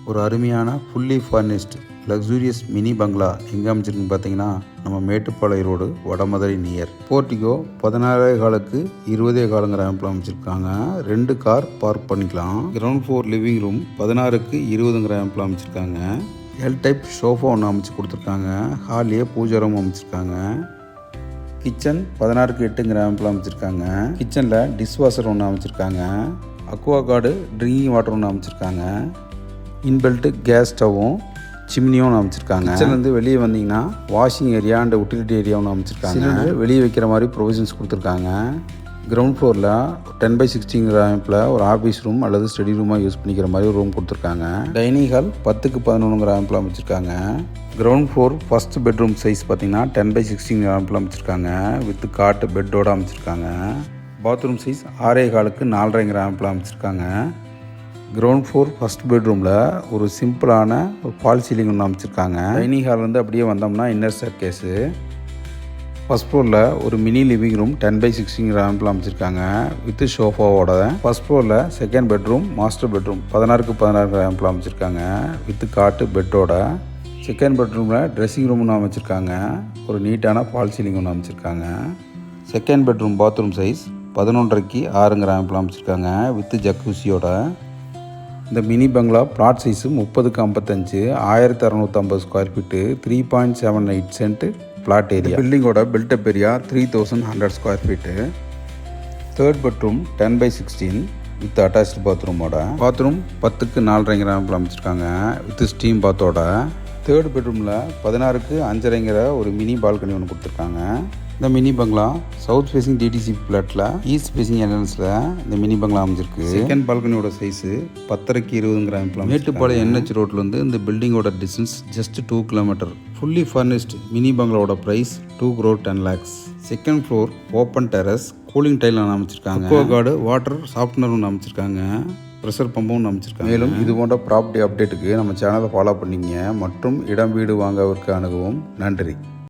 ஒரு அருமையான fully furnished luxurious mini பங்களா எங்கே அமைச்சிருக்குன்னு பார்த்தீங்கன்னா நம்ம மேட்டுப்பாளைய ரோடு வடமதுரை நியர் போர்ட்டிகோ 16 காலுக்கு 20 காலுங்கிற ஆம்பில் அமைச்சிருக்காங்க. 2 கார் பார்க் பண்ணிக்கலாம். கிரவுண்ட் ஃப்ளோர் லிவிங் ரூம் 16க்கு 20ங்கிற ஆம்பில் அமைச்சிருக்காங்க. எல் டைப் சோஃபா ஒன்று அமைச்சு கொடுத்துருக்காங்க. ஹாலியே பூஜை ரூம் அமைச்சிருக்காங்க. கிச்சன் 16க்கு 8ங்கிற ஆம்பில் அமைச்சிருக்காங்க. கிச்சனில் டிஷ்வாஷர் ஒன்று அமைச்சிருக்காங்க. அக்வா கார்டு ட்ரிங்கிங் வாட்டர் ஒன்று அமைச்சிருக்காங்க. இன்பெல்ட்டு கேஸ் ஸ்டவ்வும் சிம்னியும் ஒன்று அமைச்சிருக்காங்க. கிச்சன்லேருந்து வெளியே வந்தீங்கன்னா washing area and utility area ஒன்று அமைச்சிருக்காங்க. வெளியே வைக்கிற மாதிரி ப்ரொவிஷன்ஸ் கொடுத்துருக்காங்க. கிரவுண்ட் ஃப்ளோரில் 10/60 ஆம்பில் ஒரு ஆஃபீஸ் ரூம் அல்லது ஸ்டடி ரூமாக யூஸ் பண்ணிக்கிற மாதிரி ஒரு ரூம் கொடுத்துருக்காங்க. டைனிங் ஹால் 10க்கு 11 ஆம்பில் அமைச்சிருக்காங்க. Ground floor first bedroom size பார்த்தீங்கன்னா 10/16 ஆம்பில் அமைச்சிருக்காங்க. வித் காட் பெட்டோடு அமைச்சிருக்காங்க. பாத்ரூம் சைஸ் 6 காலுக்கு 4.5 ஆம்பில் அமைச்சிருக்காங்க. கிரவுண்ட் ஃப்ளோர் ஃபஸ்ட் பெட்ரூமில் ஒரு சிம்பிளான ஒரு ஃபால் சீலிங் ஒன்று அமைச்சிருக்காங்க. டைனிங் ஹால்லேருந்து அப்படியே வந்தோம்னா இன்னர் ஸ்டேர் கேஸு. ஃபஸ்ட் ஃப்ளோரில் ஒரு மினி லிவிங் ரூம் 10/16 ஆம்பில் அமைச்சிருக்காங்க வித் ஷோஃபாவோட. ஃபஸ்ட் ஃப்ளோரில் செகண்ட் பெட்ரூம் மாஸ்டர் பெட்ரூம் 16க்கு 16 ஆம்பில் அமைச்சிருக்காங்க வித் காட்டு பெட்டோட. செகண்ட் பெட்ரூமில் ட்ரெஸ்ஸிங் ரூம் ஒன்று அமைச்சிருக்காங்க. ஒரு நீட்டான ஃபால் சீலிங் ஒன்று அமைச்சிருக்காங்க. செகண்ட் பெட்ரூம் பாத்ரூம் சைஸ் 11.5க்கு 6 ஆம்பில் அமைச்சிருக்காங்க வித் ஜக்கூசியோட. இந்த மினி பங்களா பிளாட் சைஸு 30க்கு 55, 1650 square feet, 3.78 cent plot area. பில்டிங்கோட built up area 3100 square feet. Third bedroom 10/16 with attached பாத்ரூமோட. பாத்ரூம் 10க்கு 4.5 ஆம்பில் அமைச்சிருக்காங்க வித் ஸ்டீம் பாத்தோட. தேர்ட் பெட்ரூமில் 16க்கு 5.5 ஒரு மினி பால்கனி ஒன்று கொடுத்துருக்காங்க. இந்த mini bungalow south facing DTC பிளாட்டில் ஈஸ்ட் ஃபேசிங் என்ட்ரன்ஸில் இந்த மினி பங்களா அமைஞ்சிருக்கு. செகண்ட் பால்கனியோட சைஸு 10க்கு 20 ஆம்பில். மேட்டுப்பாளையம் NH ரோட்லேருந்து இந்த பில்டிங்கோட distance just 2 kilometre. Fully furnished mini பங்களாவோட price 2,10 lakhs. Second floor open terrace cooling tile அமைச்சிருக்காங்க. அக்வா கார்டு வாட்டர் சாஃப்ட்னர் ஒன்று அமைச்சிருக்காங்க. ப்ரெஷர் பம்பும் ஒன்று அமைச்சிருக்காங்க. மேலும் இது போன்ற ப்ராப்பர்ட்டி அப்டேட்டுக்கு நம்ம சேனலை ஃபாலோ பண்ணிங்க மற்றும் இடம் வீடு வாங்கவிற்கு அணுகவும். நன்றி.